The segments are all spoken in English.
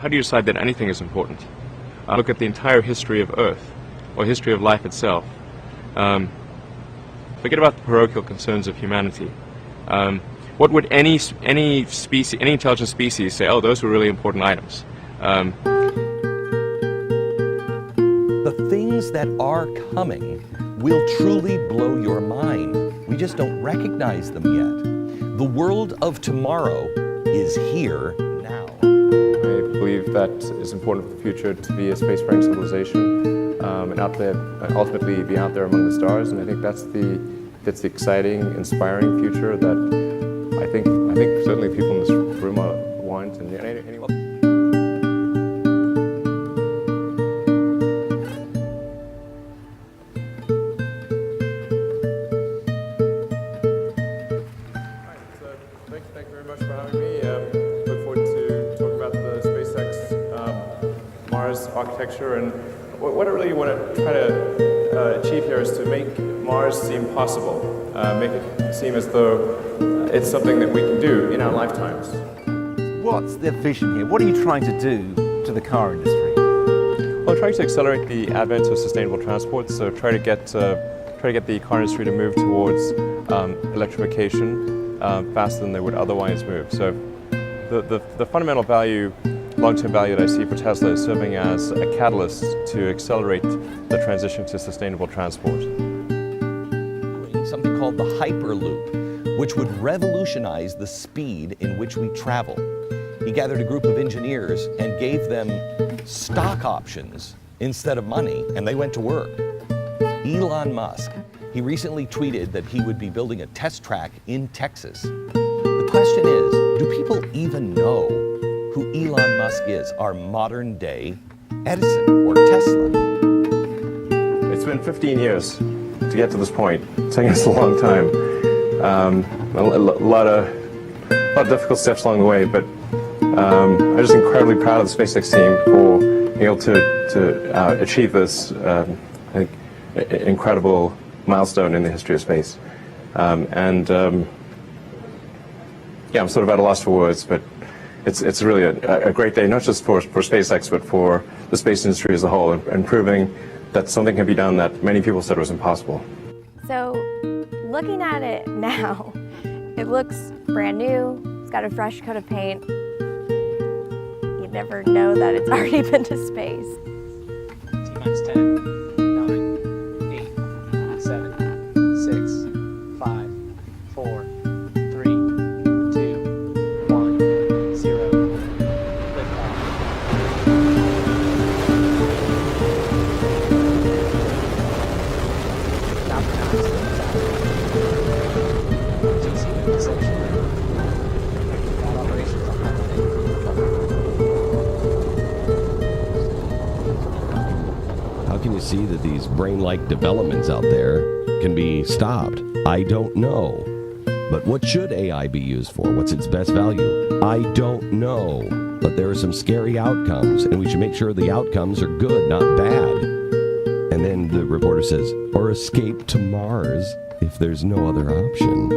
how do you decide that anything is important? Look at the entire history of Earth, or history of life itself. Forget about the parochial concerns of humanity. What would any species, any intelligent species say, oh, those were really important items? The things that are coming will truly blow your mind. We just don't recognize them yet. The world of tomorrow is here now. I believe that it's important for the future to be a spacefaring civilization and out there, ultimately be out there among the stars. And I think that's the exciting, inspiring future that I think certainly people in this room want. And anyone. Thank you very much for having me. Look forward to talking about the SpaceX Mars architecture, and what I really want to try to achieve here is to make Mars seem possible, make it seem as though it's something that we can do in our lifetimes. What's the vision here? What are you trying to do to the car industry? Well, I'm trying to accelerate the advent of sustainable transport, so try to get the car industry to move towards electrification faster than they would otherwise move. So the fundamental value, long-term value that I see for Tesla is serving as a catalyst to accelerate the transition to sustainable transport. Something called the Hyperloop, which would revolutionize the speed in which we travel. He gathered a group of engineers and gave them stock options instead of money, and they went to work. Elon Musk, he recently tweeted that he would be building a test track in Texas. The question is, do people even know who Elon Musk is, our modern day Edison or Tesla? It's been 15 years to get to this point. It's taken us a long time. A lot of difficult steps along the way, but I'm just incredibly proud of the SpaceX team for being able to achieve this I think, incredible milestone in the history of space. Yeah, I'm sort of at a loss for words, but it's really a great day, not just for SpaceX, but for the space industry as a whole, and proving that something can be done that many people said was impossible. So, looking at it now, it looks brand new, it's got a fresh coat of paint. You'd never know that it's already been to space. T-minus 10, 9, 8, 7, 6, 5, 4, 3, 2, 1, 0. Liftoff. Stop now. How can you see that these brain-like developments out there can be stopped? I don't know. But what should AI be used for? What's its best value? I don't know. But there are some scary outcomes, and we should make sure the outcomes are good, not bad. And then the reporter says, or escape to Mars if there's no other option.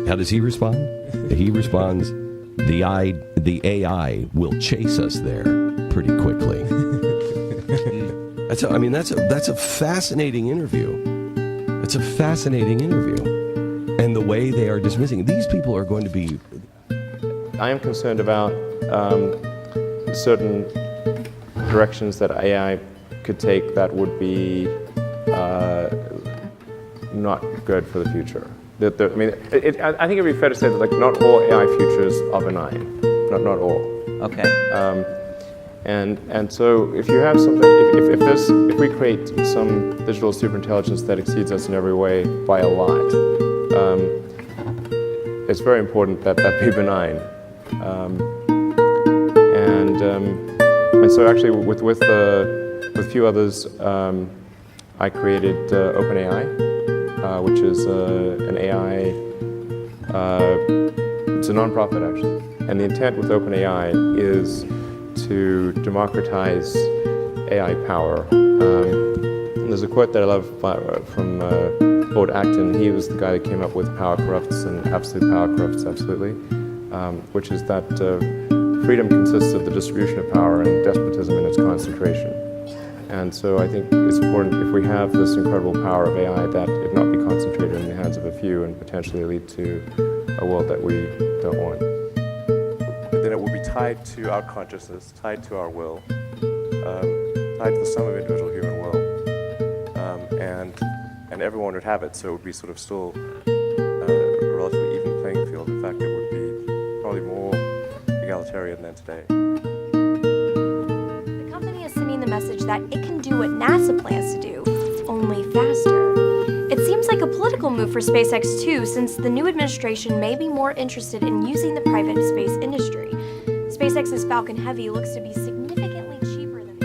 How does he respond? He responds, the AI will chase us there pretty quickly. That's a fascinating interview. That's a fascinating interview. And the way they are dismissing, these people are going to be... I am concerned about certain directions that AI could take that would be not good for the future. I think it'd be fair to say that not all AI futures are benign. Not all. Okay. And so if you have something, if we create some digital superintelligence that exceeds us in every way by a lot, it's very important that that be benign. And so actually with a few others, I created OpenAI, which is an AI. It's a nonprofit actually, and the intent with OpenAI is to democratize AI power. And there's a quote that I love from Lord Acton. He was the guy that came up with power corrupts and absolute power corrupts absolutely, which is that freedom consists of the distribution of power and despotism in its concentration. And so I think it's important, if we have this incredible power of AI, that it not be concentrated in the hands of a few and potentially lead to a world that we don't want. But then it will be tied to our consciousness, tied to our will, tied to the sum of individual human will, and everyone would have it, so it would be sort of still a relatively even playing field. In fact, it would be probably more egalitarian than today. The company is sending the message that it can do what NASA plans to do, only faster. It seems like a political move for SpaceX too, since the new administration may be more interested in using the private space industry. SpaceX's Falcon Heavy looks to be significantly cheaper than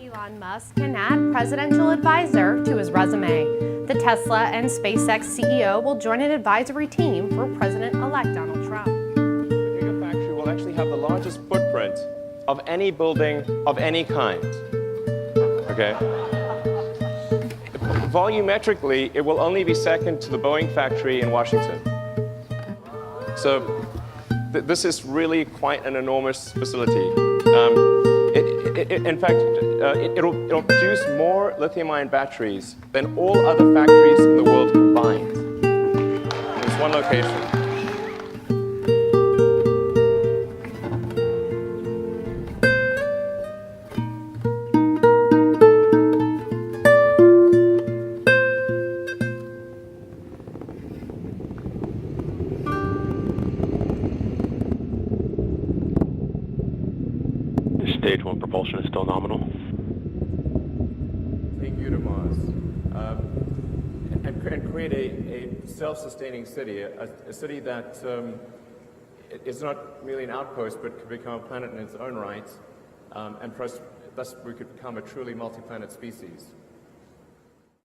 Elon Musk can add presidential advisor to his resume. The Tesla and SpaceX CEO will join an advisory team for President-elect Donald Trump. The Gigafactory will actually have the largest footprint of any building of any kind. Okay? Volumetrically, it will only be second to the Boeing factory in Washington. So this is really quite an enormous facility. In fact, it'll produce more lithium-ion batteries than all other factories in the world combined. In this one location. Stage 1 propulsion is still nominal. Take you to Mars and create a self-sustaining city, a city that is not merely an outpost but could become a planet in its own right, and thus we could become a truly multi-planet species.